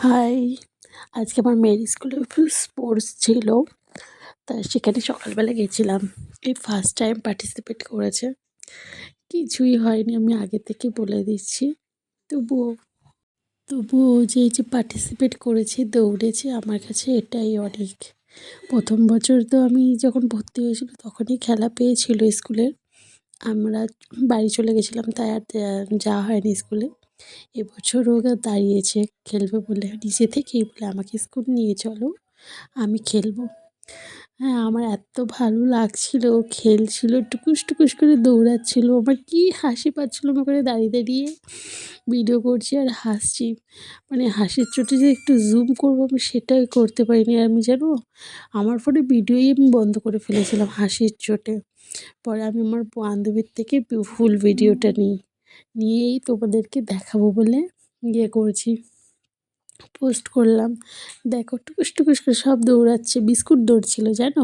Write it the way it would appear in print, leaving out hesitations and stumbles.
High! আজকে আমার মেয়ের স্কুলে স্পোর্টস ছিল। সেখানে সকালবেলা গেছিলাম। এই ফার্স্ট টাইম পার্টিসিপেট করেছে। কিছুই হয়নি আমি আগে থেকে বলে দিচ্ছি। তবুও তবুও ও যে এই যে পার্টিসিপেট করেছে, দৌড়েছে আমার কাছে এটাই অনেক। ১ম বছর তো আমি যখন ভর্তি হয়েছিল তখনই খেলা পেয়েছিল স্কুলের। আমরা বাড়ি চলে গেছিলাম তাই আর যাওয়া হয়নি স্কুলে। এবছর ও দাঁড়িয়েছে খেলবে বলে নিজে থেকেই বলে আমাকে স্কুল নিয়ে চলো, আমি খেলবো। হ্যাঁ, আমার এত ভালো লাগছিল, ও খেলছিল, টুকুস, টুকুস করে দৌড়াচ্ছিল। আমার কি হাসি পাচ্ছিল আমি ওখানে দাঁড়িয়ে, দাঁড়িয়ে ভিডিও করছি আর হাসছি। মানে হাসির চোটে যে একটু জুম করবো আমি সেটাই করতে পারিনি। আর আমি জানো আমার ফোনে ভিডিওই আমি বন্ধ করে ফেলেছিলাম হাসির চোটে। পরে আমি আমার বান্ধবীর থেকে ফুল ভিডিওটা নিয়েই তোমাদেরকে দেখাবো বলে করেছি, পোস্ট করলাম। দেখো টুকুস, টুকুস করে সব দৌড়াচ্ছে, বিস্কুট দৌড়ছিল জানো?